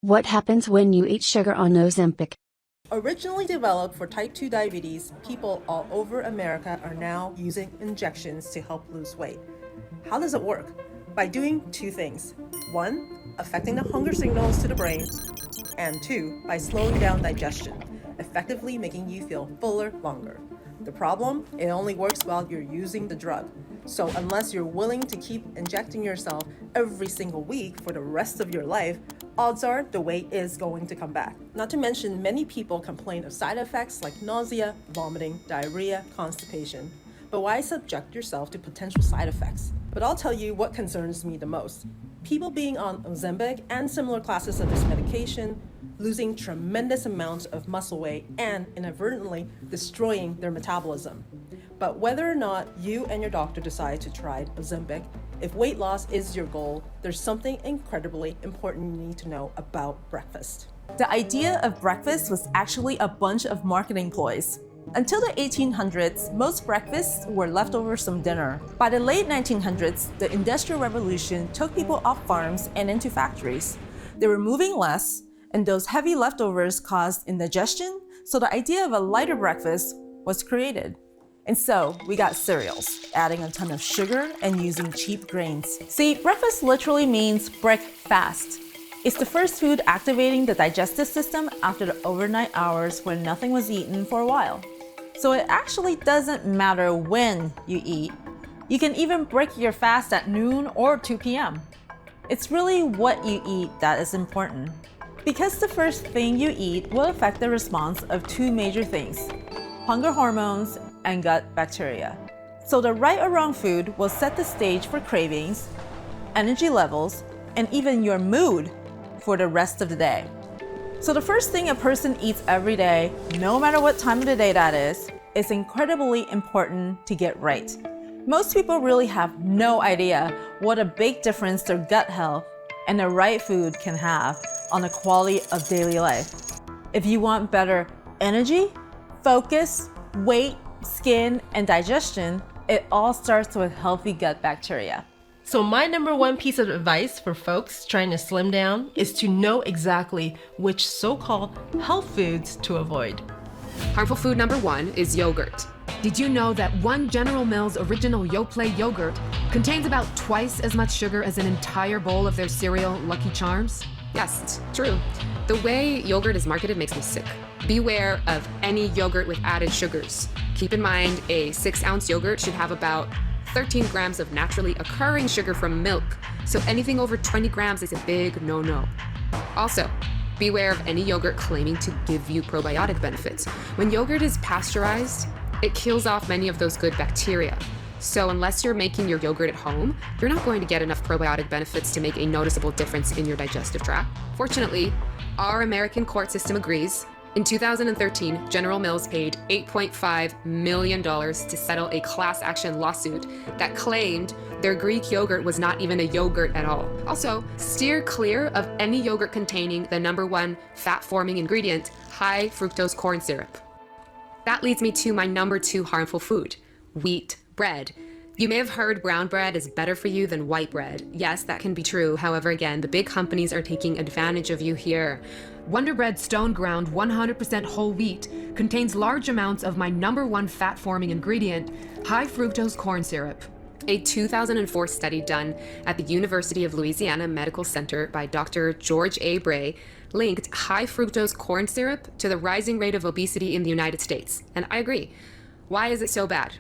What happens when you eat sugar on Ozempic? Originally developed for type 2 diabetes, people all over America are now using injections to help lose weight. How does it work? By doing two things. One, affecting the hunger signals to the brain, and two, by slowing down digestion, effectively making you feel fuller longer. The problem? It only works while you're using the drug. So unless you're willing to keep injecting yourself every single week for the rest of your life, odds are the weight is going to come back. Not to mention, many people complain of side effects like nausea, vomiting, diarrhea, constipation. But why subject yourself to potential side effects? But I'll tell you what concerns me the most. People being on Ozempic and similar classes of this medication, losing tremendous amounts of muscle weight and inadvertently destroying their metabolism. But whether or not you and your doctor decide to try Ozempic, if weight loss is your goal, there's something incredibly important you need to know about breakfast. The idea of breakfast was actually a bunch of marketing ploys. Until the 1800s, most breakfasts were leftovers from dinner. By the late 1900s, the Industrial Revolution took people off farms and into factories. They were moving less, and those heavy leftovers caused indigestion, so the idea of a lighter breakfast was created. And so we got cereals, adding a ton of sugar and using cheap grains. See, breakfast literally means break fast. It's the first food activating the digestive system after the overnight hours when nothing was eaten for a while. So it actually doesn't matter when you eat. You can even break your fast at noon or 2 p.m. It's really what you eat that is important. Because the first thing you eat will affect the response of two major things: hunger hormones and gut bacteria. So the right or wrong food will set the stage for cravings, energy levels, and even your mood for the rest of the day. So the first thing a person eats every day, no matter what time of the day that is incredibly important to get right. Most people really have no idea what a big difference their gut health and the right food can have on the quality of daily life. If you want better energy, focus, weight, skin, and digestion, it all starts with healthy gut bacteria. So my number one piece of advice for folks trying to slim down is to know exactly which so-called health foods to avoid. Harmful food number one is yogurt. Did you know that one General Mills original Yoplait yogurt contains about twice as much sugar as an entire bowl of their cereal Lucky Charms? Yes, it's true. The way yogurt is marketed makes me sick. Beware of any yogurt with added sugars. Keep in mind, a 6-ounce yogurt should have about 13 grams of naturally occurring sugar from milk, so anything over 20 grams is a big no-no. Also, beware of any yogurt claiming to give you probiotic benefits. When yogurt is pasteurized, it kills off many of those good bacteria. So unless you're making your yogurt at home, you're not going to get enough probiotic benefits to make a noticeable difference in your digestive tract. Fortunately, our American court system agrees. In 2013, General Mills paid $8.5 million to settle a class action lawsuit that claimed their Greek yogurt was not even a yogurt at all. Also, steer clear of any yogurt containing the number one fat-forming ingredient, high fructose corn syrup. That leads me to my number two harmful food, wheat bread. You may have heard brown bread is better for you than white bread. Yes, that can be true. However, again, the big companies are taking advantage of you here. Wonder Bread Stone Ground 100% whole wheat contains large amounts of my number one fat-forming ingredient, high fructose corn syrup. A 2004 study done at the University of Louisiana Medical Center by Dr. George A. Bray linked high fructose corn syrup to the rising rate of obesity in the United States. And I agree. Why is it so bad?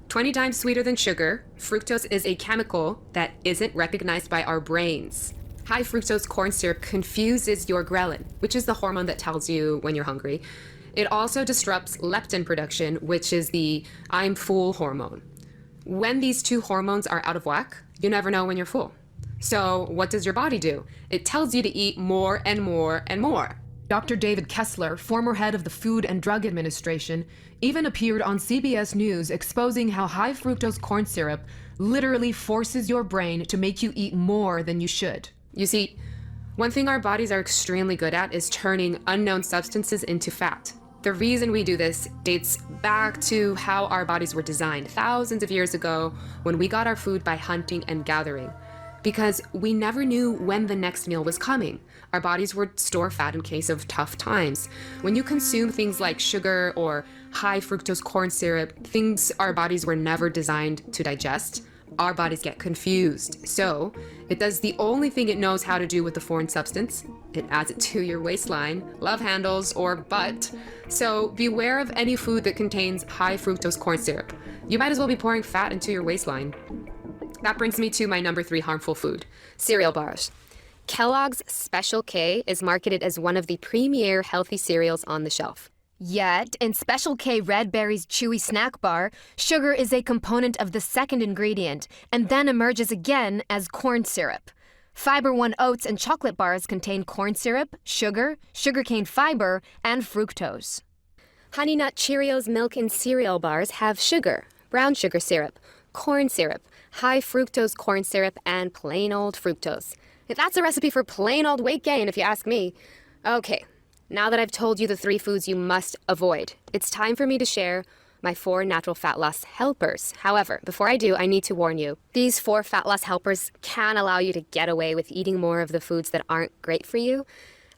20 times sweeter than sugar, fructose is a chemical that isn't recognized by our brains. High fructose corn syrup confuses your ghrelin, which is the hormone that tells you when you're hungry. It also disrupts leptin production, which is the I'm full hormone. When these two hormones are out of whack, you never know when you're full. So what does your body do? It tells you to eat more and more and more. Dr. David Kessler, former head of the Food and Drug Administration, even appeared on CBS News exposing how high fructose corn syrup literally forces your brain to make you eat more than you should. You see, one thing our bodies are extremely good at is turning unknown substances into fat. The reason we do this dates back to how our bodies were designed thousands of years ago when we got our food by hunting and gathering. Because we never knew when the next meal was coming. Our bodies would store fat in case of tough times. When you consume things like sugar or high fructose corn syrup, things our bodies were never designed to digest, our bodies get confused. So it does the only thing it knows how to do with the foreign substance. It adds it to your waistline, love handles, or butt. So beware of any food that contains high fructose corn syrup. You might as well be pouring fat into your waistline. That brings me to my number 3 harmful food, cereal bars. Kellogg's Special K is marketed as one of the premier healthy cereals on the shelf. Yet, in Special K Red Berry's chewy snack bar, sugar is a component of the second ingredient and then emerges again as corn syrup. Fiber One oats and chocolate bars contain corn syrup, sugar, sugarcane fiber, and fructose. Honey Nut Cheerios milk and cereal bars have sugar, brown sugar syrup, corn syrup, high fructose corn syrup, and plain old fructose. That's a recipe for plain old weight gain, if you ask me. Okay, now that I've told you the 3 foods you must avoid, it's time for me to share my 4 natural fat loss helpers. However, before I do, I need to warn you. These 4 fat loss helpers can allow you to get away with eating more of the foods that aren't great for you,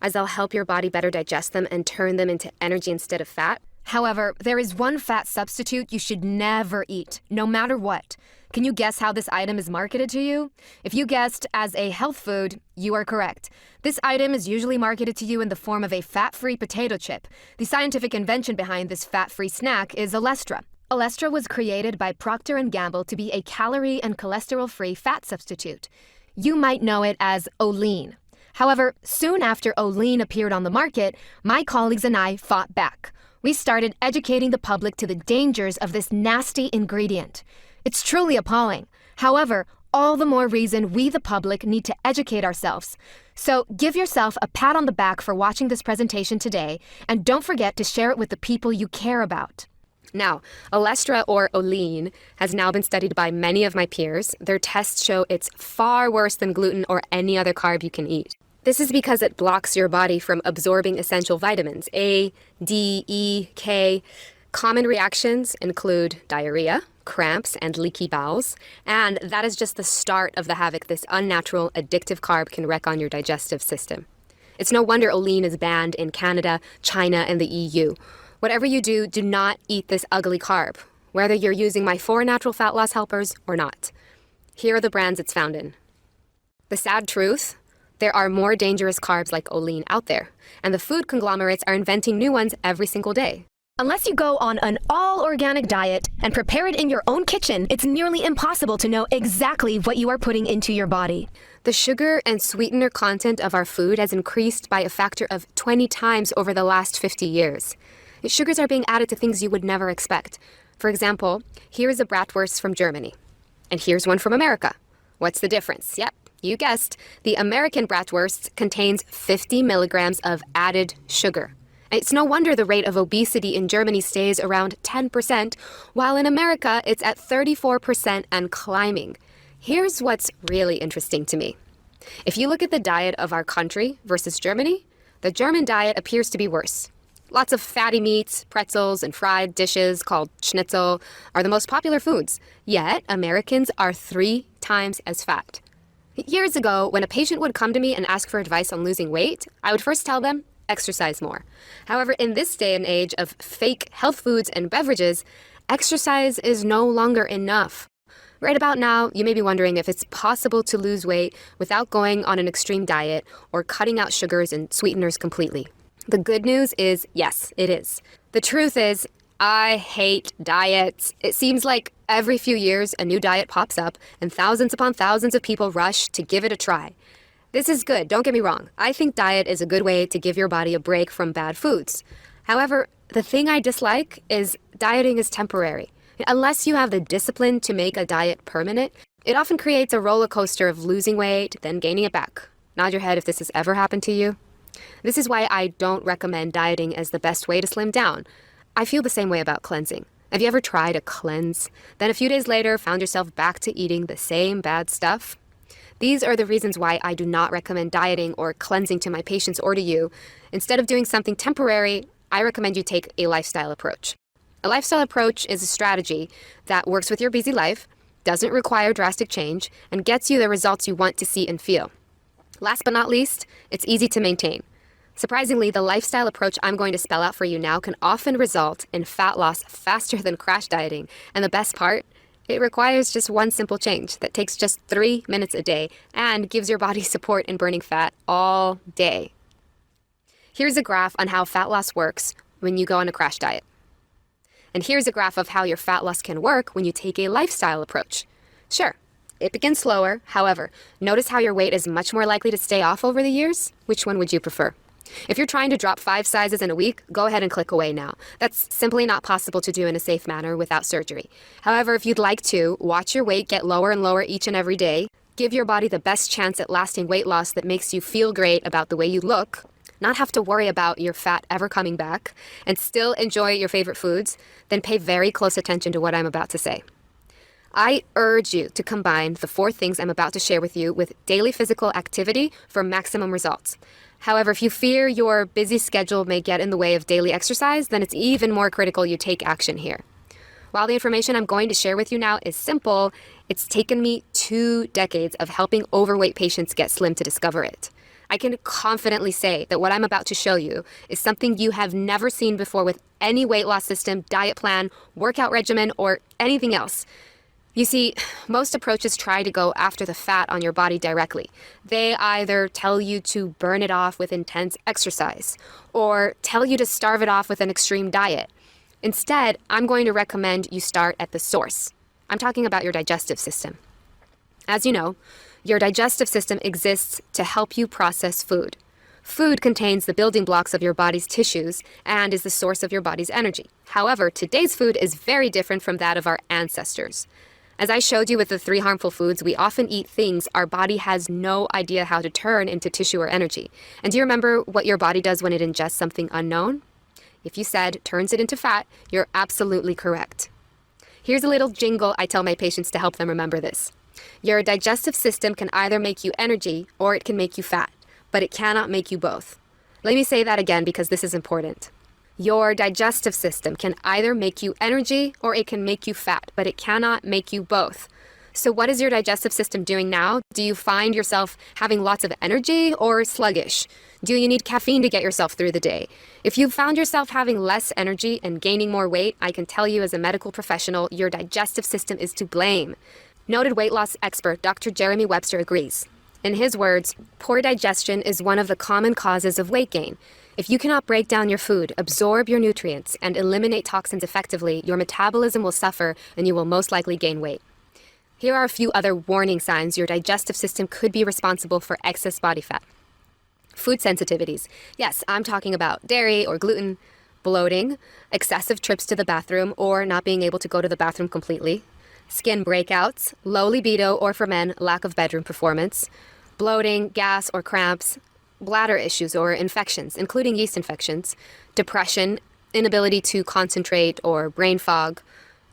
as they'll help your body better digest them and turn them into energy instead of fat. However, there is one fat substitute you should never eat, no matter what. Can you guess how this item is marketed to you? If you guessed as a health food, you are correct. This item is usually marketed to you in the form of a fat-free potato chip. The scientific invention behind this fat-free snack is Olestra. Olestra was created by Procter & Gamble to be a calorie and cholesterol-free fat substitute. You might know it as Olean. However, soon after Olean appeared on the market, my colleagues and I fought back. We started educating the public to the dangers of this nasty ingredient. It's truly appalling. However, all the more reason we, the public, need to educate ourselves. So give yourself a pat on the back for watching this presentation today, and don't forget to share it with the people you care about. Now, Olestra or Olean has now been studied by many of my peers. Their tests show it's far worse than gluten or any other carb you can eat. This is because it blocks your body from absorbing essential vitamins A, D, E, K. Common reactions include diarrhea, cramps, and leaky bowels, and that is just the start of the havoc this unnatural, addictive carb can wreak on your digestive system. It's no wonder Olean is banned in Canada, China, and the EU. Whatever you do, do not eat this ugly carb, whether you're using my 4 natural fat loss helpers or not. Here are the brands it's found in. The sad truth: there are more dangerous carbs like Olean out there, and the food conglomerates are inventing new ones every single day. Unless you go on an all-organic diet and prepare it in your own kitchen, it's nearly impossible to know exactly what you are putting into your body. The sugar and sweetener content of our food has increased by a factor of 20 times over the last 50 years. Sugars are being added to things you would never expect. For example, here's a bratwurst from Germany, and here's one from America. What's the difference? Yep, you guessed. The American bratwurst contains 50 milligrams of added sugar. It's no wonder the rate of obesity in Germany stays around 10%, while in America it's at 34% and climbing. Here's what's really interesting to me. If you look at the diet of our country versus Germany, the German diet appears to be worse. Lots of fatty meats, pretzels, and fried dishes called schnitzel are the most popular foods, yet Americans are 3 times as fat. Years ago, when a patient would come to me and ask for advice on losing weight, I would first tell them, exercise more. However, in this day and age of fake health foods and beverages, exercise is no longer enough. Right about now, you may be wondering if it's possible to lose weight without going on an extreme diet or cutting out sugars and sweeteners completely. The good news is, yes, it is. The truth is, I hate diets. It seems like every few years a new diet pops up and thousands upon thousands of people rush to give it a try. This is good, don't get me wrong. I think diet is a good way to give your body a break from bad foods. However, the thing I dislike is dieting is temporary. Unless you have the discipline to make a diet permanent, it often creates a roller coaster of losing weight, then gaining it back. Nod your head if this has ever happened to you. This is why I don't recommend dieting as the best way to slim down. I feel the same way about cleansing. Have you ever tried a cleanse, then a few days later found yourself back to eating the same bad stuff? These are the reasons why I do not recommend dieting or cleansing to my patients or to you. Instead of doing something temporary, I recommend you take a lifestyle approach. A lifestyle approach is a strategy that works with your busy life, doesn't require drastic change, and gets you the results you want to see and feel. Last but not least, it's easy to maintain. Surprisingly, the lifestyle approach I'm going to spell out for you now can often result in fat loss faster than crash dieting. And the best part? It requires just one simple change that takes just 3 minutes a day and gives your body support in burning fat all day. Here's a graph on how fat loss works when you go on a crash diet. And here's a graph of how your fat loss can work when you take a lifestyle approach. Sure, it begins slower. However, notice how your weight is much more likely to stay off over the years? Which one would you prefer? If you're trying to drop 5 sizes in a week, go ahead and click away now. That's simply not possible to do in a safe manner without surgery. However, if you'd like to, watch your weight get lower and lower each and every day. Give your body the best chance at lasting weight loss that makes you feel great about the way you look, not have to worry about your fat ever coming back, and still enjoy your favorite foods, then pay very close attention to what I'm about to say. I urge you to combine the 4 things I'm about to share with you with daily physical activity for maximum results. However, if you fear your busy schedule may get in the way of daily exercise, then it's even more critical you take action here. While the information I'm going to share with you now is simple, it's taken me 2 decades of helping overweight patients get slim to discover it. I can confidently say that what I'm about to show you is something you have never seen before with any weight loss system, diet plan, workout regimen, or anything else. You see, most approaches try to go after the fat on your body directly. They either tell you to burn it off with intense exercise, or tell you to starve it off with an extreme diet. Instead, I'm going to recommend you start at the source. I'm talking about your digestive system. As you know, your digestive system exists to help you process food. Food contains the building blocks of your body's tissues and is the source of your body's energy. However, today's food is very different from that of our ancestors. As I showed you with the 3 harmful foods, we often eat things our body has no idea how to turn into tissue or energy. And do you remember what your body does when it ingests something unknown? If you said turns it into fat, you're absolutely correct. Here's a little jingle I tell my patients to help them remember this. Your digestive system can either make you energy or it can make you fat, but it cannot make you both. Let me say that again because this is important. Your digestive system can either make you energy or it can make you fat, but it cannot make you both. So what is your digestive system doing now? Do you find yourself having lots of energy or sluggish? Do you need caffeine to get yourself through the day? If you've found yourself having less energy and gaining more weight, I can tell you as a medical professional, your digestive system is to blame. Noted weight loss expert Dr. Jeremy Webster agrees. In his words, poor digestion is one of the common causes of weight gain. If you cannot break down your food, absorb your nutrients, and eliminate toxins effectively, your metabolism will suffer and you will most likely gain weight. Here are a few other warning signs your digestive system could be responsible for excess body fat. Food sensitivities. Yes, I'm talking about dairy or gluten, bloating, excessive trips to the bathroom or not being able to go to the bathroom completely, skin breakouts, low libido or for men, lack of bedroom performance, bloating, gas or cramps, bladder issues or infections, including yeast infections, depression, inability to concentrate or brain fog,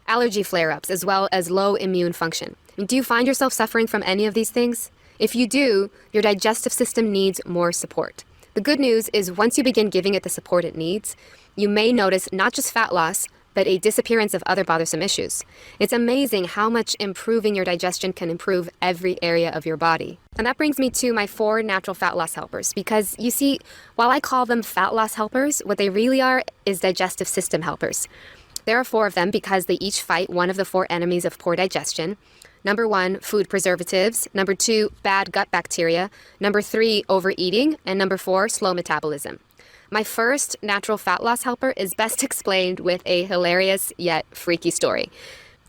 allergy flare-ups, as well as low immune function. Do you find yourself suffering from any of these things? If you do, your digestive system needs more support. The good news is once you begin giving it the support it needs, you may notice not just fat loss, but a disappearance of other bothersome issues. It's amazing how much improving your digestion can improve every area of your body. And that brings me to my 4 natural fat loss helpers, because you see, while I call them fat loss helpers, what they really are is digestive system helpers. There are 4 of them because they each fight one of the 4 enemies of poor digestion. Number 1, food preservatives. Number 2, bad gut bacteria. Number 3, overeating. And number 4, slow metabolism. My first natural fat loss helper is best explained with a hilarious yet freaky story.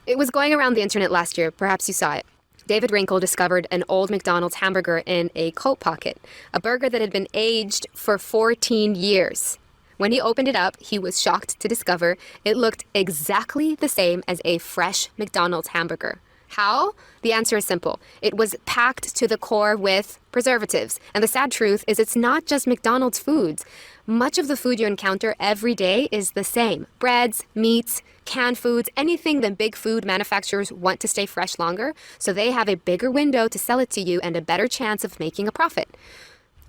It was going around the internet last year, perhaps you saw it. David Wrinkle discovered an old McDonald's hamburger in a coat pocket, a burger that had been aged for 14 years. When he opened it up, he was shocked to discover it looked exactly the same as a fresh McDonald's hamburger. How? The answer is simple. It was packed to the core with preservatives. And the sad truth is it's not just McDonald's foods. Much of the food you encounter every day is the same. Breads, meats, canned foods, anything that big food manufacturers want to stay fresh longer, so they have a bigger window to sell it to you and a better chance of making a profit.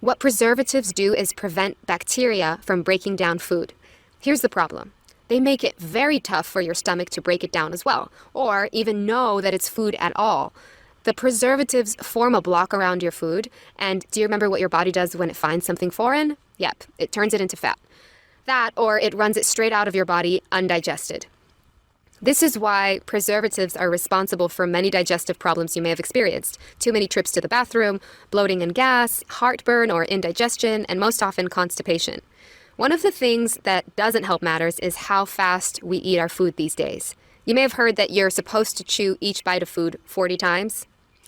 What preservatives do is prevent bacteria from breaking down food. Here's the problem. They make it very tough for your stomach to break it down as well, or even know that it's food at all. The preservatives form a block around your food, and do you remember what your body does when it finds something foreign? Yep, it turns it into fat. That, or it runs it straight out of your body undigested. This is why preservatives are responsible for many digestive problems you may have experienced. Too many trips to the bathroom, bloating and gas, heartburn or indigestion, and most often constipation. One of the things that doesn't help matters is how fast we eat our food these days. You may have heard that you're supposed to chew each bite of food 40 times.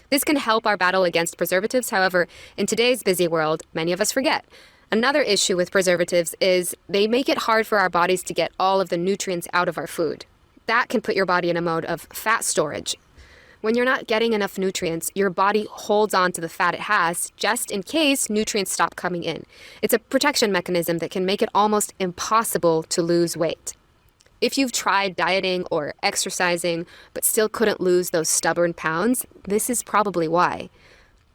This can help our battle against preservatives. However, in today's busy world, many of us forget. Another issue with preservatives is they make it hard for our bodies to get all of the nutrients out of our food. That can put your body in a mode of fat storage. When you're not getting enough nutrients, your body holds on to the fat it has just in case nutrients stop coming in. It's a protection mechanism that can make it almost impossible to lose weight. If you've tried dieting or exercising but still couldn't lose those stubborn pounds, this is probably why.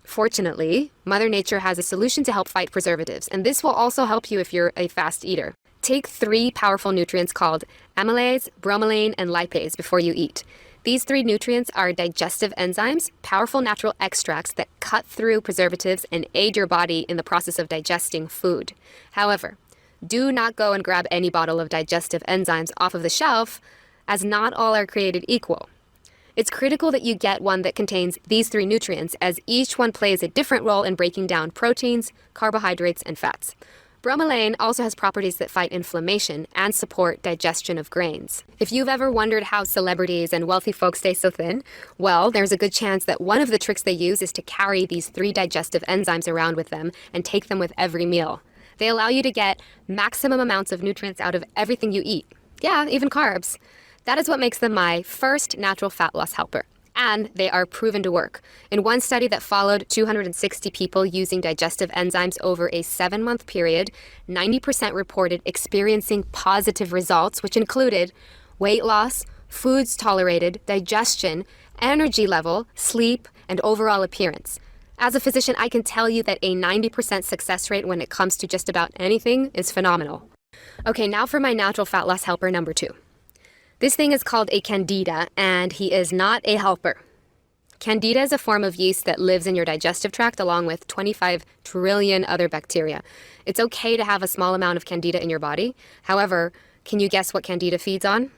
Fortunately, Mother Nature has a solution to help fight preservatives, and this will also help you if you're a fast eater. Take 3 powerful nutrients called amylase, bromelain, and lipase before you eat. These 3 nutrients are digestive enzymes, powerful natural extracts that cut through preservatives and aid your body in the process of digesting food. However, do not go and grab any bottle of digestive enzymes off of the shelf, as not all are created equal. It's critical that you get one that contains these 3 nutrients, as each one plays a different role in breaking down proteins, carbohydrates, and fats. Bromelain also has properties that fight inflammation and support digestion of grains. If you've ever wondered how celebrities and wealthy folks stay so thin, well, there's a good chance that one of the tricks they use is to carry these 3 digestive enzymes around with them and take them with every meal. They allow you to get maximum amounts of nutrients out of everything you eat. Yeah, even carbs. That is what makes them my first natural fat loss helper. And they are proven to work. In one study that followed 260 people using digestive enzymes over a 7-month period, 90% reported experiencing positive results, which included weight loss, foods tolerated, digestion, energy level, sleep, and overall appearance. As a physician, I can tell you that a 90% success rate when it comes to just about anything is phenomenal. Okay, now for my natural fat loss helper number 2. This thing is called a candida, and he is not a helper. Candida is a form of yeast that lives in your digestive tract along with 25 trillion other bacteria. It's okay to have a small amount of candida in your body. However, can you guess what candida feeds on?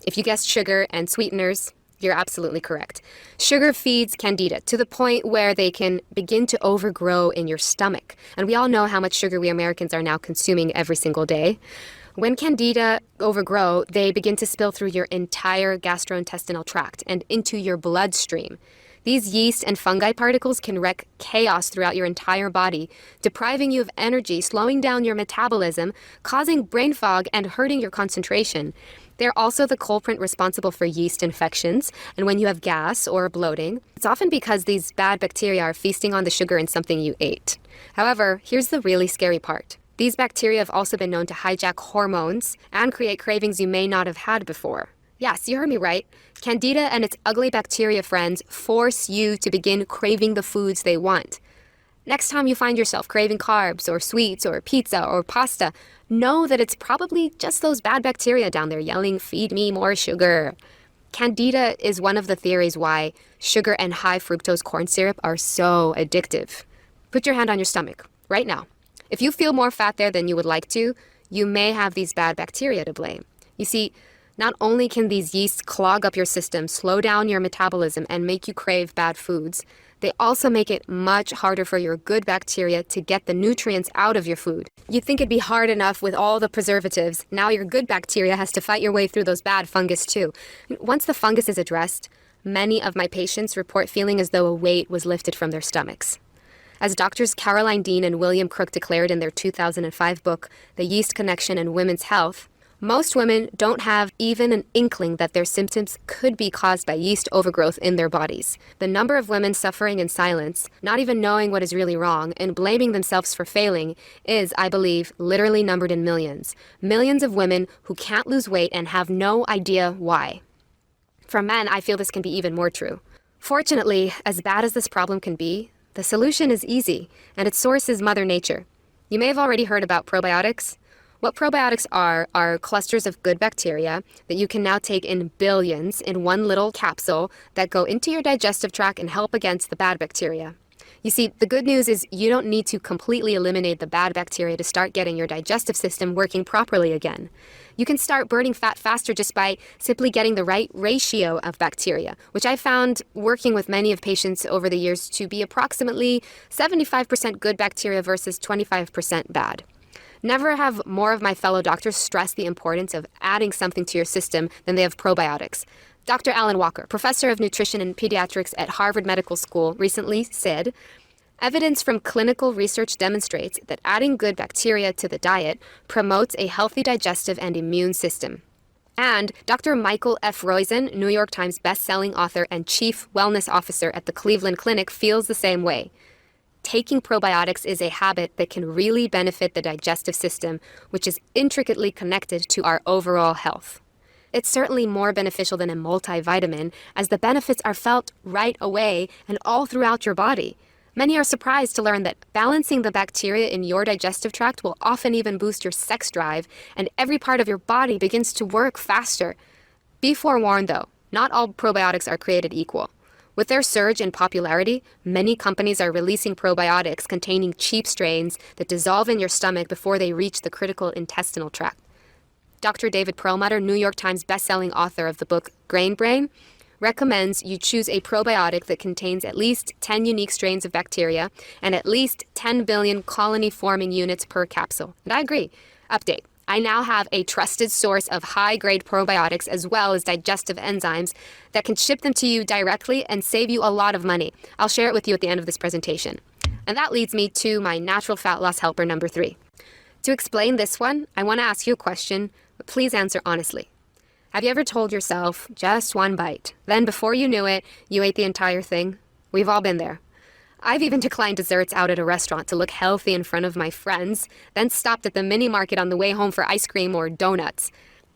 If you guessed sugar and sweeteners, you're absolutely correct. Sugar feeds candida to the point where they can begin to overgrow in your stomach. And we all know how much sugar we Americans are now consuming every single day. When candida overgrow, they begin to spill through your entire gastrointestinal tract and into your bloodstream. These yeast and fungi particles can wreak chaos throughout your entire body, depriving you of energy, slowing down your metabolism, causing brain fog, and hurting your concentration. They're also the culprit responsible for yeast infections, and when you have gas or bloating, it's often because these bad bacteria are feasting on the sugar in something you ate. However, here's the really scary part. These bacteria have also been known to hijack hormones and create cravings you may not have had before. Yes, you heard me right. Candida and its ugly bacteria friends force you to begin craving the foods they want. Next time you find yourself craving carbs or sweets or pizza or pasta, know that it's probably just those bad bacteria down there yelling, "Feed me more sugar." Candida is one of the theories why sugar and high fructose corn syrup are so addictive. Put your hand on your stomach right now. If you feel more fat there than you would like to, you may have these bad bacteria to blame. You see, not only can these yeasts clog up your system, slow down your metabolism, and make you crave bad foods, they also make it much harder for your good bacteria to get the nutrients out of your food. You'd think it'd be hard enough with all the preservatives. Now your good bacteria has to fight your way through those bad fungus too. Once the fungus is addressed, many of my patients report feeling as though a weight was lifted from their stomachs. As doctors Caroline Dean and William Crook declared in their 2005 book, The Yeast Connection in Women's Health, most women don't have even an inkling that their symptoms could be caused by yeast overgrowth in their bodies. The number of women suffering in silence, not even knowing what is really wrong, and blaming themselves for failing is, I believe, literally numbered in millions. Millions of women who can't lose weight and have no idea why. For men, I feel this can be even more true. Fortunately, as bad as this problem can be, the solution is easy, and its source is Mother Nature. You may have already heard about probiotics. What probiotics are clusters of good bacteria that you can now take in billions in one little capsule that go into your digestive tract and help against the bad bacteria. You see, the good news is you don't need to completely eliminate the bad bacteria to start getting your digestive system working properly again. You can start burning fat faster just by simply getting the right ratio of bacteria, which I found working with many of patients over the years to be approximately 75% good bacteria versus 25% bad. Never have more of my fellow doctors stressed the importance of adding something to your system than they have probiotics. Dr. Alan Walker, professor of nutrition and pediatrics at Harvard Medical School, recently said, "Evidence from clinical research demonstrates that adding good bacteria to the diet promotes a healthy digestive and immune system." And Dr. Michael F. Roizen, New York Times bestselling author and chief wellness officer at the Cleveland Clinic, feels the same way. Taking probiotics is a habit that can really benefit the digestive system, which is intricately connected to our overall health. It's certainly more beneficial than a multivitamin, as the benefits are felt right away and all throughout your body. Many are surprised to learn that balancing the bacteria in your digestive tract will often even boost your sex drive, and every part of your body begins to work faster. Be forewarned though, not all probiotics are created equal. With their surge in popularity, many companies are releasing probiotics containing cheap strains that dissolve in your stomach before they reach the critical intestinal tract. Dr. David Perlmutter, New York Times bestselling author of the book Grain Brain, recommends you choose a probiotic that contains at least 10 unique strains of bacteria and at least 10 billion colony-forming units per capsule. And I agree. Update. I now have a trusted source of high-grade probiotics as well as digestive enzymes that can ship them to you directly and save you a lot of money. I'll share it with you at the end of this presentation. And that leads me to my natural fat loss helper number 3. To explain this one, I want to ask you a question, but please answer honestly. Have you ever told yourself, just one bite, then before you knew it, you ate the entire thing? We've all been there. I've even declined desserts out at a restaurant to look healthy in front of my friends, then stopped at the mini market on the way home for ice cream or donuts.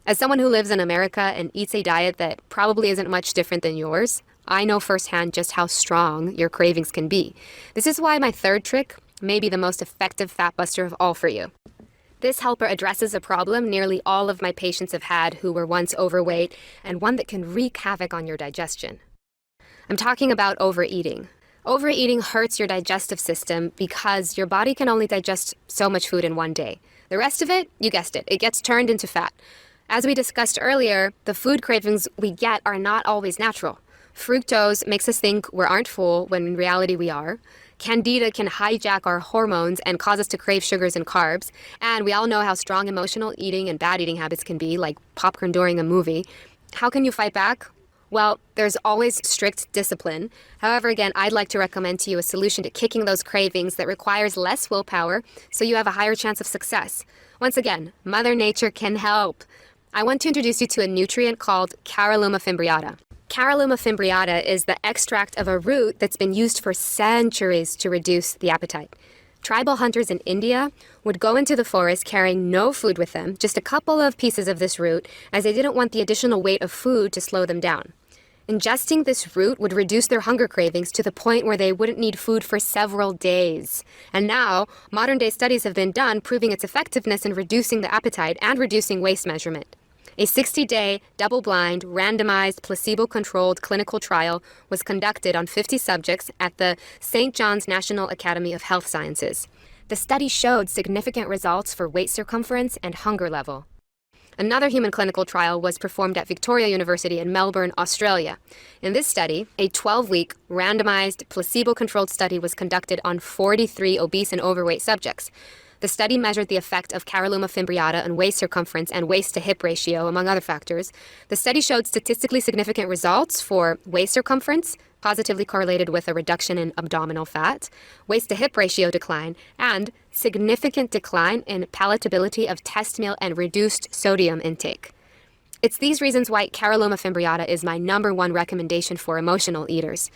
As someone who lives in America and eats a diet that probably isn't much different than yours, I know firsthand just how strong your cravings can be. This is why my third trick may be the most effective fat buster of all for you. This helper addresses a problem nearly all of my patients have had who were once overweight, and one that can wreak havoc on your digestion. I'm talking about overeating. Overeating hurts your digestive system because your body can only digest so much food in one day. The rest of it, you guessed it, it gets turned into fat. As we discussed earlier, the food cravings we get are not always natural. Fructose makes us think we aren't full when in reality we are. Candida can hijack our hormones and cause us to crave sugars and carbs. And we all know how strong emotional eating and bad eating habits can be, like popcorn during a movie. How can you fight back? Well, there's always strict discipline. However, again, I'd like to recommend to you a solution to kicking those cravings that requires less willpower so you have a higher chance of success. Once again, Mother Nature can help. I want to introduce you to a nutrient called Caralluma fimbriata. Caralluma fimbriata is the extract of a root that's been used for centuries to reduce the appetite. Tribal hunters in India would go into the forest carrying no food with them, just a couple of pieces of this root, as they didn't want the additional weight of food to slow them down. Ingesting this root would reduce their hunger cravings to the point where they wouldn't need food for several days. And now, modern-day studies have been done proving its effectiveness in reducing the appetite and reducing waist measurement. A 60-day, double-blind, randomized, placebo-controlled clinical trial was conducted on 50 subjects at the St. John's National Academy of Health Sciences. The study showed significant results for waist circumference and hunger level. Another human clinical trial was performed at Victoria University in Melbourne, Australia. In this study, a 12-week, randomized, placebo-controlled study was conducted on 43 obese and overweight subjects. The study measured the effect of Caralluma fimbriata on waist circumference and waist-to-hip ratio, among other factors. The study showed statistically significant results for waist circumference, positively correlated with a reduction in abdominal fat, waist-to-hip ratio decline, and significant decline in palatability of test meal and reduced sodium intake. It's these reasons why Caralluma fimbriata is my #1 recommendation for emotional eaters.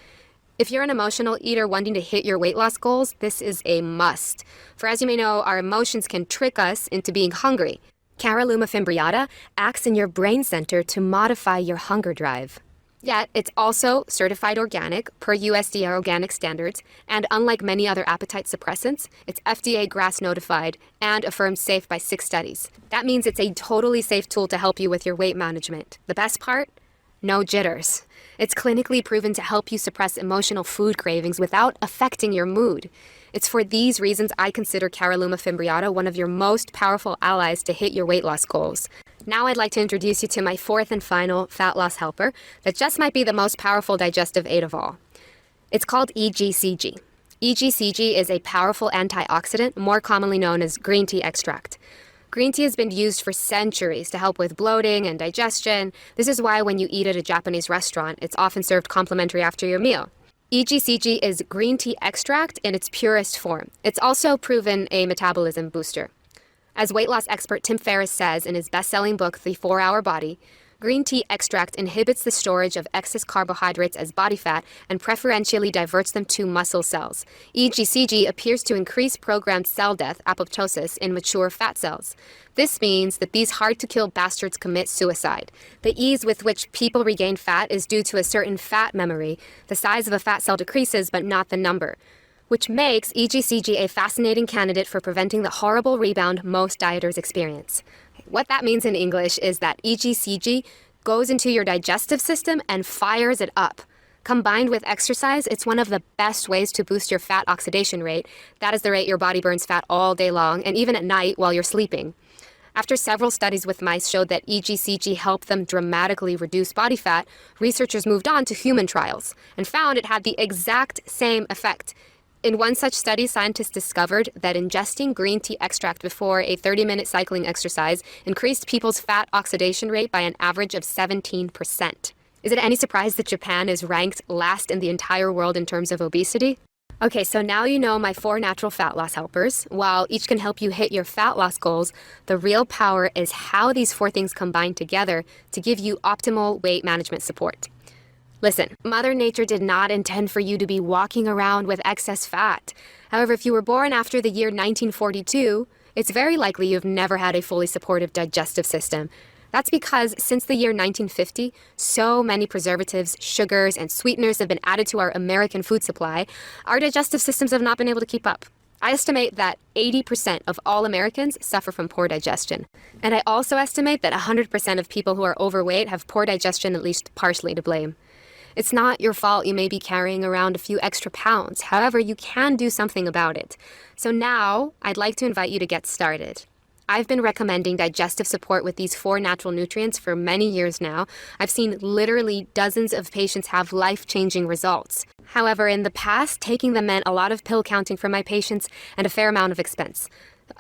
If you're an emotional eater wanting to hit your weight loss goals, this is a must. For as you may know, our emotions can trick us into being hungry. Caralluma fimbriata acts in your brain center to modify your hunger drive. Yet, it's also certified organic per USDA organic standards, and unlike many other appetite suppressants, it's FDA GRAS notified and affirmed safe by 6 studies. That means it's a totally safe tool to help you with your weight management. The best part? No jitters. It's clinically proven to help you suppress emotional food cravings without affecting your mood. It's for these reasons I consider Caralluma fimbriata one of your most powerful allies to hit your weight loss goals. Now I'd like to introduce you to my 4th and final fat loss helper that just might be the most powerful digestive aid of all. It's called EGCG. EGCG is a powerful antioxidant, more commonly known as green tea extract. Green tea has been used for centuries to help with bloating and digestion. This is why when you eat at a Japanese restaurant, it's often served complimentary after your meal. EGCG is green tea extract in its purest form. It's also proven a metabolism booster. As weight loss expert Tim Ferriss says in his best-selling book, The 4-Hour Body, green tea extract inhibits the storage of excess carbohydrates as body fat and preferentially diverts them to muscle cells. EGCG appears to increase programmed cell death, apoptosis, in mature fat cells. This means that these hard-to-kill bastards commit suicide. The ease with which people regain fat is due to a certain fat memory. The size of a fat cell decreases, but not the number, which makes EGCG a fascinating candidate for preventing the horrible rebound most dieters experience. What that means in English is that EGCG goes into your digestive system and fires it up. Combined with exercise, it's one of the best ways to boost your fat oxidation rate. That is the rate your body burns fat all day long and even at night while you're sleeping. After several studies with mice showed that EGCG helped them dramatically reduce body fat, researchers moved on to human trials and found it had the exact same effect. In one such study, scientists discovered that ingesting green tea extract before a 30-minute cycling exercise increased people's fat oxidation rate by an average of 17%. Is it any surprise that Japan is ranked last in the entire world in terms of obesity? Okay, so now you know my 4 natural fat loss helpers. While each can help you hit your fat loss goals, the real power is how these 4 things combine together to give you optimal weight management support. Listen, Mother Nature did not intend for you to be walking around with excess fat. However, if you were born after the year 1942, it's very likely you've never had a fully supportive digestive system. That's because since the year 1950, so many preservatives, sugars, and sweeteners have been added to our American food supply, our digestive systems have not been able to keep up. I estimate that 80% of all Americans suffer from poor digestion. And I also estimate that 100% of people who are overweight have poor digestion at least partially to blame. It's not your fault you may be carrying around a few extra pounds. However, you can do something about it. So now, I'd like to invite you to get started. I've been recommending digestive support with these 4 natural nutrients for many years now. I've seen literally dozens of patients have life-changing results. However, in the past, taking them meant a lot of pill counting for my patients and a fair amount of expense.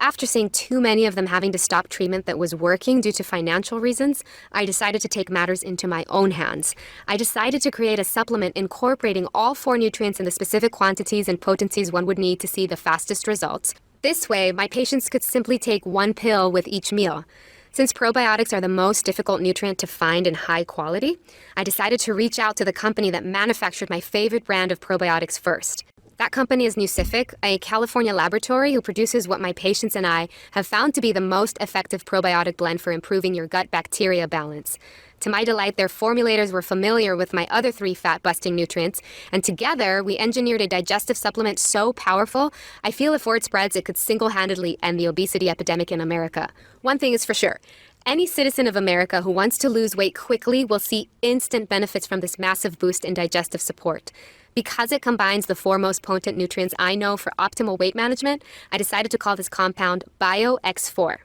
After seeing too many of them having to stop treatment that was working due to financial reasons, I decided to take matters into my own hands. I decided to create a supplement incorporating all 4 nutrients in the specific quantities and potencies one would need to see the fastest results. This way, my patients could simply take 1 pill with each meal. Since probiotics are the most difficult nutrient to find in high quality, I decided to reach out to the company that manufactured my favorite brand of probiotics first. That company is Nucific, a California laboratory who produces what my patients and I have found to be the most effective probiotic blend for improving your gut bacteria balance. To my delight, their formulators were familiar with my other 3 fat-busting nutrients, and together we engineered a digestive supplement so powerful, I feel if word spreads, it could single-handedly end the obesity epidemic in America. One thing is for sure. Any citizen of America who wants to lose weight quickly will see instant benefits from this massive boost in digestive support. Because it combines the 4 most potent nutrients I know for optimal weight management, I decided to call this compound BioX4.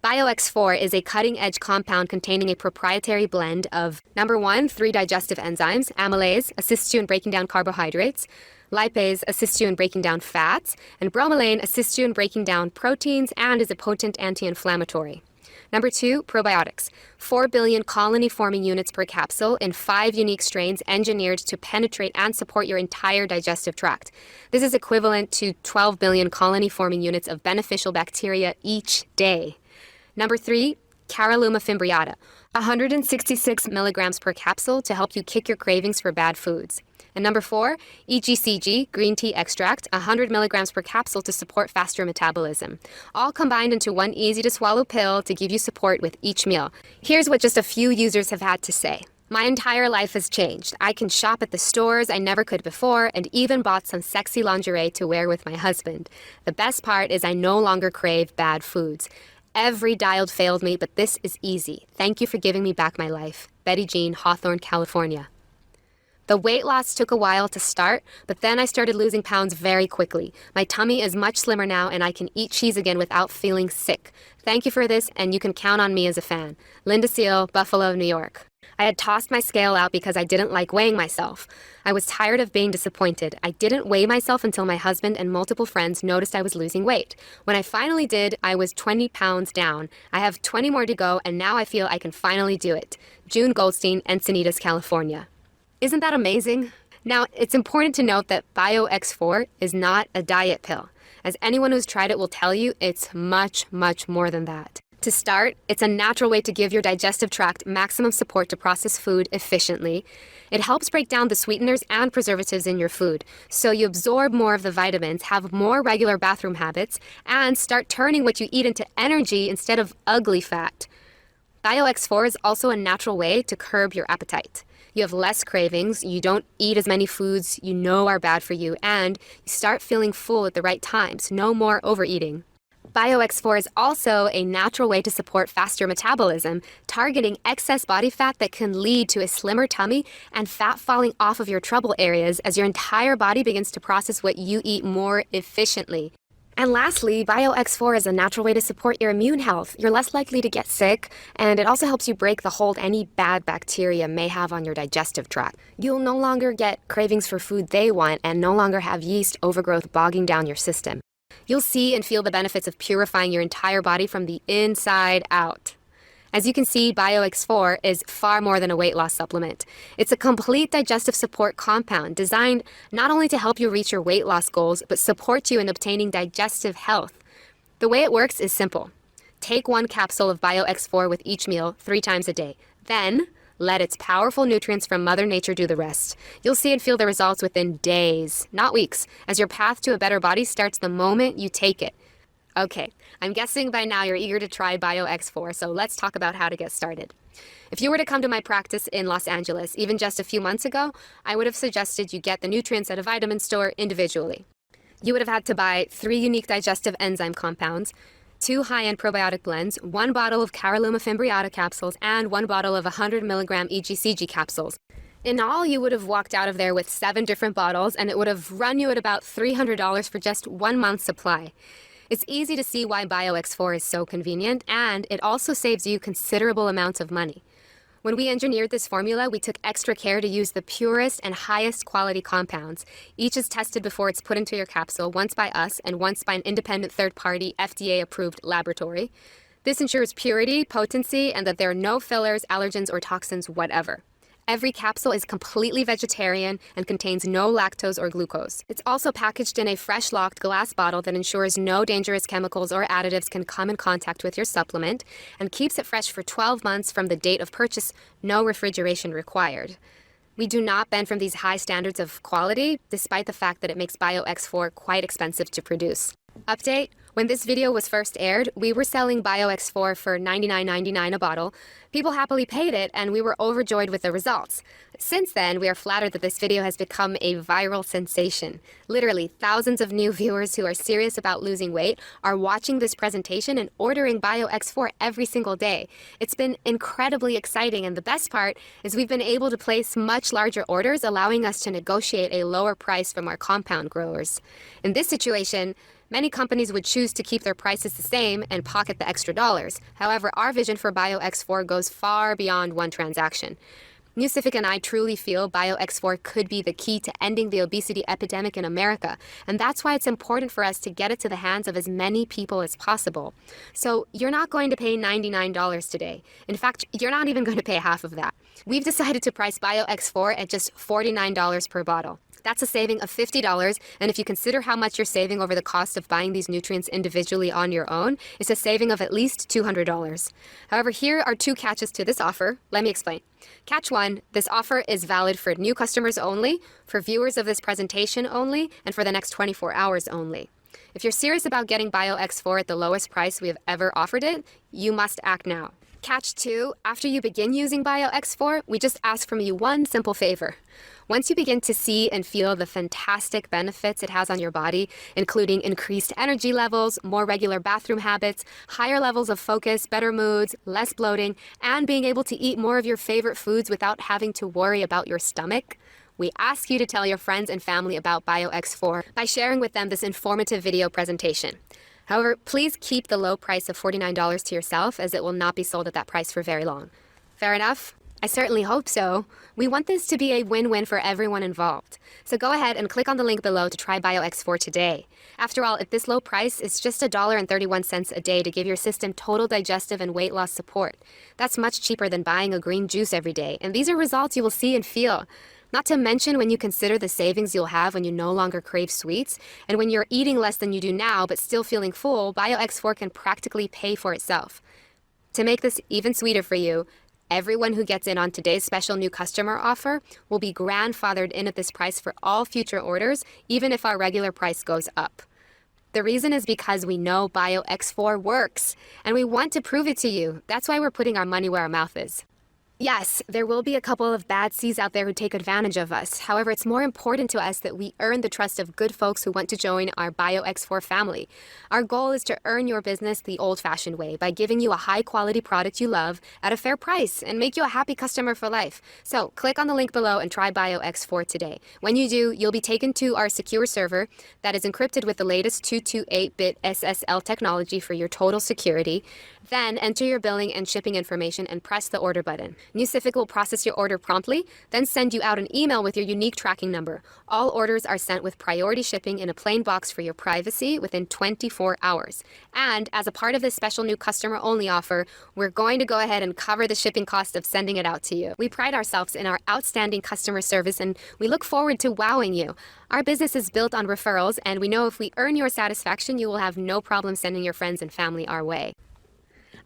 BioX4 is a cutting-edge compound containing a proprietary blend of, number 1, 3 digestive enzymes. Amylase assists you in breaking down carbohydrates, lipase assists you in breaking down fats, and bromelain assists you in breaking down proteins and is a potent anti-inflammatory. Number 2, probiotics. 4 billion colony-forming units per capsule in 5 unique strains engineered to penetrate and support your entire digestive tract. This is equivalent to 12 billion colony-forming units of beneficial bacteria each day. Number 3, Caralluma fimbriata. 166 milligrams per capsule to help you kick your cravings for bad foods. And number 4, EGCG, green tea extract, 100 milligrams per capsule to support faster metabolism. All combined into 1 easy-to-swallow pill to give you support with each meal. Here's what just a few users have had to say. My entire life has changed. I can shop at the stores I never could before and even bought some sexy lingerie to wear with my husband. The best part is I no longer crave bad foods. Every diet failed me, but this is easy. Thank you for giving me back my life. Betty Jean, Hawthorne, California. The weight loss took a while to start, but then I started losing pounds very quickly. My tummy is much slimmer now, and I can eat cheese again without feeling sick. Thank you for this, and you can count on me as a fan. Linda Seal, Buffalo, New York. I had tossed my scale out because I didn't like weighing myself. I was tired of being disappointed. I didn't weigh myself until my husband and multiple friends noticed I was losing weight. When I finally did, I was 20 pounds down. I have 20 more to go, and now I feel I can finally do it. June Goldstein, Encinitas, California. Isn't that amazing? Now, it's important to note that BioX4 is not a diet pill. As anyone who's tried it will tell you, it's much, much more than that. To start, it's a natural way to give your digestive tract maximum support to process food efficiently. It helps break down the sweeteners and preservatives in your food, so you absorb more of the vitamins, have more regular bathroom habits, and start turning what you eat into energy instead of ugly fat. BioX4 is also a natural way to curb your appetite. You have less cravings, you don't eat as many foods you know are bad for you, and you start feeling full at the right times. No more overeating. BioX4 is also a natural way to support faster metabolism, targeting excess body fat that can lead to a slimmer tummy and fat falling off of your trouble areas as your entire body begins to process what you eat more efficiently. And lastly, BioX4 is a natural way to support your immune health. You're less likely to get sick, and it also helps you break the hold any bad bacteria may have on your digestive tract. You'll no longer get cravings for food they want and no longer have yeast overgrowth bogging down your system. You'll see and feel the benefits of purifying your entire body from the inside out. As you can see, BioX4 is far more than a weight loss supplement. It's a complete digestive support compound designed not only to help you reach your weight loss goals, but support you in obtaining digestive health. The way it works is simple. Take 1 capsule of BioX4 with each meal 3 times a day. Then, let its powerful nutrients from Mother Nature do the rest. You'll see and feel the results within days, not weeks, as your path to a better body starts the moment you take it. Okay, I'm guessing by now you're eager to try BioX4, so let's talk about how to get started. If you were to come to my practice in Los Angeles, even just a few months ago, I would have suggested you get the nutrients at a vitamin store individually. You would have had to buy 3 unique digestive enzyme compounds, 2 high-end probiotic blends, 1 bottle of Caralluma fimbriata capsules, and 1 bottle of 100 milligram EGCG capsules. In all, you would have walked out of there with 7 different bottles, and it would have run you at about $300 for just 1 month's supply. It's easy to see why BioX4 is so convenient, and it also saves you considerable amounts of money. When we engineered this formula, we took extra care to use the purest and highest quality compounds. Each is tested before it's put into your capsule, once by us and once by an independent third-party FDA-approved laboratory. This ensures purity, potency, and that there are no fillers, allergens, or toxins whatever. Every capsule is completely vegetarian and contains no lactose or glucose. It's also packaged in a fresh locked glass bottle that ensures no dangerous chemicals or additives can come in contact with your supplement and keeps it fresh for 12 months from the date of purchase, no refrigeration required. We do not bend from these high standards of quality, despite the fact that it makes BioX4 quite expensive to produce. Update: when this video was first aired, we were selling BioX4 for $99.99 a bottle. People happily paid it, and we were overjoyed with the results. Since then, we are flattered that this video has become a viral sensation. Literally, thousands of new viewers who are serious about losing weight are watching this presentation and ordering BioX4 every single day. It's been incredibly exciting, and the best part is we've been able to place much larger orders, allowing us to negotiate a lower price from our compound growers. In this situation, many companies would choose to keep their prices the same and pocket the extra dollars. However, our vision for BioX4 goes far beyond one transaction. Newcific and I truly feel BioX4 could be the key to ending the obesity epidemic in America, and that's why it's important for us to get it to the hands of as many people as possible. So you're not going to pay $99 today. In fact, you're not even going to pay half of that. We've decided to price BioX4 at just $49 per bottle. That's a saving of $50, and if you consider how much you're saving over the cost of buying these nutrients individually on your own, it's a saving of at least $200. However, here are 2 catches to this offer. Let me explain. Catch 1, this offer is valid for new customers only, for viewers of this presentation only, and for the next 24 hours only. If you're serious about getting BioX4 at the lowest price we have ever offered it, you must act now. Catch 2, after you begin using BioX4, we just ask from you one simple favor. Once you begin to see and feel the fantastic benefits it has on your body, including increased energy levels, more regular bathroom habits, higher levels of focus, better moods, less bloating, and being able to eat more of your favorite foods without having to worry about your stomach, we ask you to tell your friends and family about BioX4 by sharing with them this informative video presentation. However, please keep the low price of $49 to yourself, as it will not be sold at that price for very long. Fair enough? I certainly hope so. We want this to be a win-win for everyone involved. So go ahead and click on the link below to try BioX4 today. After all, at this low price, it's just $1.31 a day to give your system total digestive and weight loss support. That's much cheaper than buying a green juice every day, and these are results you will see and feel. Not to mention when you consider the savings you'll have when you no longer crave sweets, and when you're eating less than you do now but still feeling full, BioX4 can practically pay for itself. To make this even sweeter for you, everyone who gets in on today's special new customer offer will be grandfathered in at this price for all future orders, even if our regular price goes up. The reason is because we know BioX4 works, and we want to prove it to you. That's why we're putting our money where our mouth is. Yes, there will be a couple of bad seeds out there who take advantage of us. However, it's more important to us that we earn the trust of good folks who want to join our BioX4 family. Our goal is to earn your business the old-fashioned way by giving you a high-quality product you love at a fair price and make you a happy customer for life. So click on the link below and try BioX4 today. When you do, you'll be taken to our secure server that is encrypted with the latest 228-bit SSL technology for your total security. Then enter your billing and shipping information and press the order button. Nucific will process your order promptly, then send you out an email with your unique tracking number. All orders are sent with priority shipping in a plain box for your privacy within 24 hours. And as a part of this special new customer-only offer, we're going to go ahead and cover the shipping cost of sending it out to you. We pride ourselves in our outstanding customer service, and we look forward to wowing you. Our business is built on referrals, and we know if we earn your satisfaction, you will have no problem sending your friends and family our way.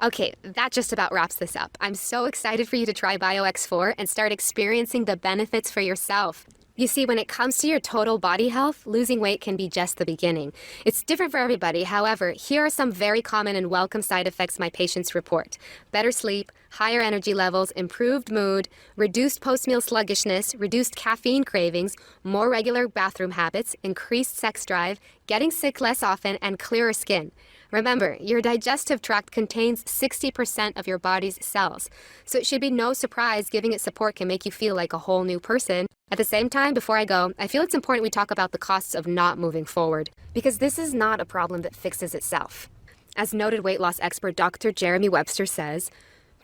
Okay, that just about wraps this up. I'm so excited for you to try BioX4 and start experiencing the benefits for yourself. You see, when it comes to your total body health, losing weight can be just the beginning. It's different for everybody. However, here are some very common and welcome side effects my patients report. Better sleep, higher energy levels, improved mood, reduced post-meal sluggishness, reduced caffeine cravings, more regular bathroom habits, increased sex drive, getting sick less often, and clearer skin. Remember, your digestive tract contains 60% of your body's cells, so it should be no surprise giving it support can make you feel like a whole new person. At the same time, before I go, I feel it's important we talk about the costs of not moving forward, because this is not a problem that fixes itself. As noted weight loss expert Dr. Jeremy Webster says,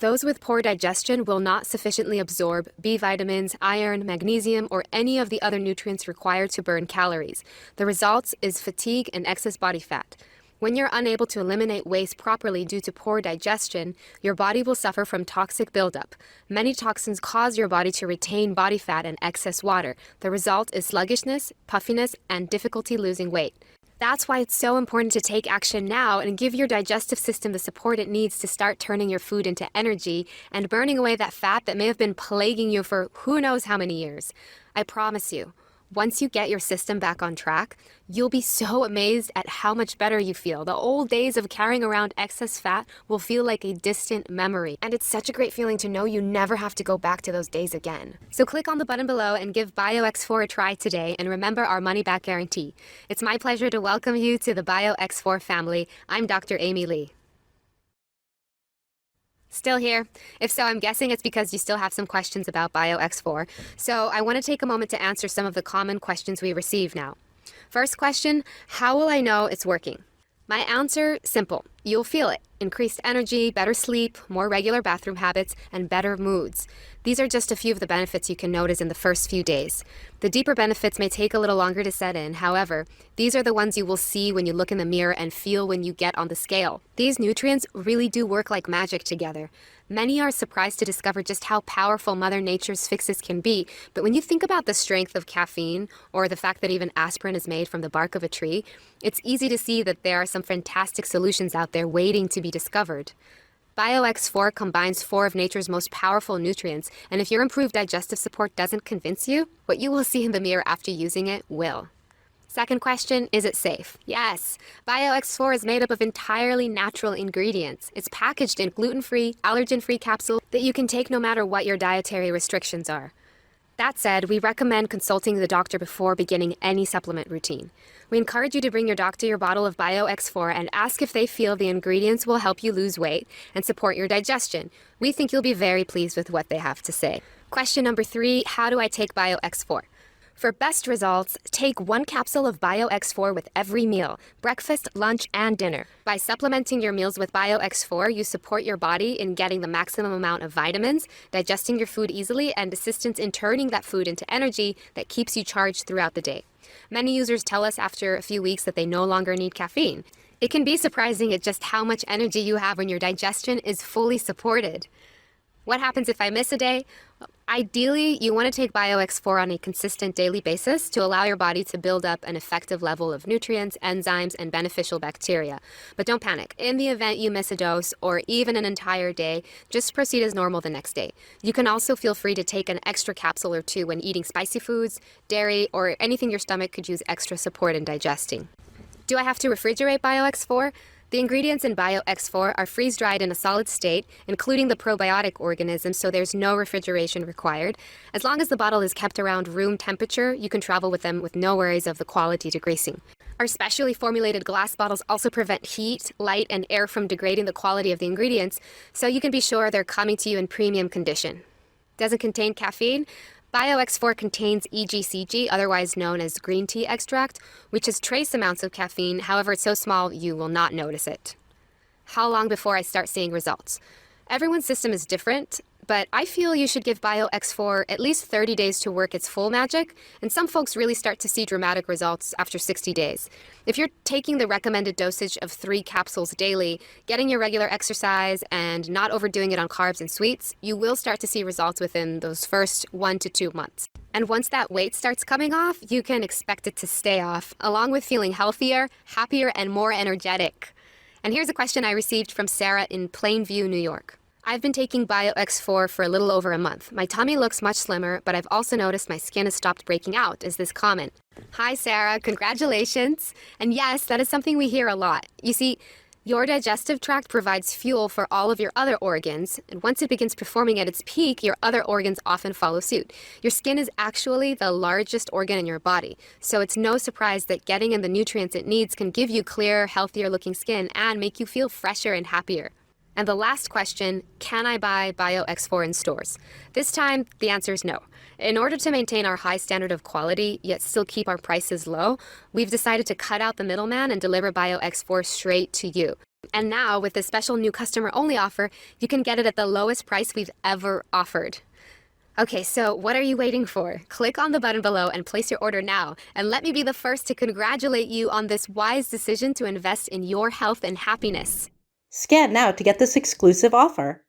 those with poor digestion will not sufficiently absorb B vitamins, iron, magnesium, or any of the other nutrients required to burn calories. The result is fatigue and excess body fat. When you're unable to eliminate waste properly due to poor digestion, your body will suffer from toxic buildup. Many toxins cause your body to retain body fat and excess water. The result is sluggishness, puffiness, and difficulty losing weight. That's why it's so important to take action now and give your digestive system the support it needs to start turning your food into energy and burning away that fat that may have been plaguing you for who knows how many years. I promise you, once you get your system back on track, you'll be so amazed at how much better you feel. The old days of carrying around excess fat will feel like a distant memory. And it's such a great feeling to know you never have to go back to those days again. So click on the button below and give BioX4 a try today, and remember our money-back guarantee. It's my pleasure to welcome you to the BioX4 family. I'm Dr. Amy Lee. Still here? If so, I'm guessing it's because you still have some questions about BioX4. So I want to take a moment to answer some of the common questions we receive now. First question, how will I know it's working? My answer, simple. You'll feel it. Increased energy, better sleep, more regular bathroom habits, and better moods. These are just a few of the benefits you can notice in the first few days. The deeper benefits may take a little longer to set in. However, these are the ones you will see when you look in the mirror and feel when you get on the scale. These nutrients really do work like magic together. Many are surprised to discover just how powerful Mother Nature's fixes can be, but when you think about the strength of caffeine, or the fact that even aspirin is made from the bark of a tree, it's easy to see that there are some fantastic solutions out there waiting to be discovered. BioX4 combines 4 of nature's most powerful nutrients, and if your improved digestive support doesn't convince you, what you will see in the mirror after using it will. Second question, is it safe? Yes. BioX4 is made up of entirely natural ingredients. It's packaged in gluten-free, allergen-free capsules that you can take no matter what your dietary restrictions are. That said, we recommend consulting the doctor before beginning any supplement routine. We encourage you to bring your doctor your bottle of BioX4 and ask if they feel the ingredients will help you lose weight and support your digestion. We think you'll be very pleased with what they have to say. Question number 3, how do I take BioX4? For best results, take 1 capsule of BioX4 with every meal, breakfast, lunch, and dinner. By supplementing your meals with BioX4, you support your body in getting the maximum amount of vitamins, digesting your food easily, and assistance in turning that food into energy that keeps you charged throughout the day. Many users tell us after a few weeks that they no longer need caffeine. It can be surprising at just how much energy you have when your digestion is fully supported. What happens if I miss a day? Ideally, you want to take BioX4 on a consistent daily basis to allow your body to build up an effective level of nutrients, enzymes, and beneficial bacteria. But don't panic. In the event you miss a dose or even an entire day, just proceed as normal the next day. You can also feel free to take an extra capsule or 2 when eating spicy foods, dairy, or anything your stomach could use extra support in digesting. Do I have to refrigerate BioX4? The ingredients in BioX4 are freeze-dried in a solid state, including the probiotic organisms, so there's no refrigeration required. As long as the bottle is kept around room temperature, you can travel with them with no worries of the quality degreasing. Our specially formulated glass bottles also prevent heat, light, and air from degrading the quality of the ingredients, so you can be sure they're coming to you in premium condition. Doesn't contain caffeine? BioX4 contains EGCG, otherwise known as green tea extract, which has trace amounts of caffeine. However, it's so small you will not notice it. How long before I start seeing results? Everyone's system is different, but I feel you should give BioX4 at least 30 days to work its full magic, and some folks really start to see dramatic results after 60 days. If you're taking the recommended dosage of 3 capsules daily, getting your regular exercise, and not overdoing it on carbs and sweets, you will start to see results within those first 1 to 2 months. And once that weight starts coming off, you can expect it to stay off, along with feeling healthier, happier, and more energetic. And here's a question I received from Sarah in Plainview, New York. I've been taking BioX4 for a little over a month. My tummy looks much slimmer, but I've also noticed my skin has stopped breaking out, is this comment. Hi, Sarah. Congratulations. And yes, that is something we hear a lot. You see, your digestive tract provides fuel for all of your other organs, and once it begins performing at its peak, your other organs often follow suit. Your skin is actually the largest organ in your body, so it's no surprise that getting in the nutrients it needs can give you clearer, healthier looking skin and make you feel fresher and happier. And the last question, can I buy BioX4 in stores? This time, the answer is no. In order to maintain our high standard of quality, yet still keep our prices low, we've decided to cut out the middleman and deliver BioX4 straight to you. And now, with this special new customer-only offer, you can get it at the lowest price we've ever offered. Okay, so what are you waiting for? Click on the button below and place your order now. And let me be the first to congratulate you on this wise decision to invest in your health and happiness. Scan now to get this exclusive offer.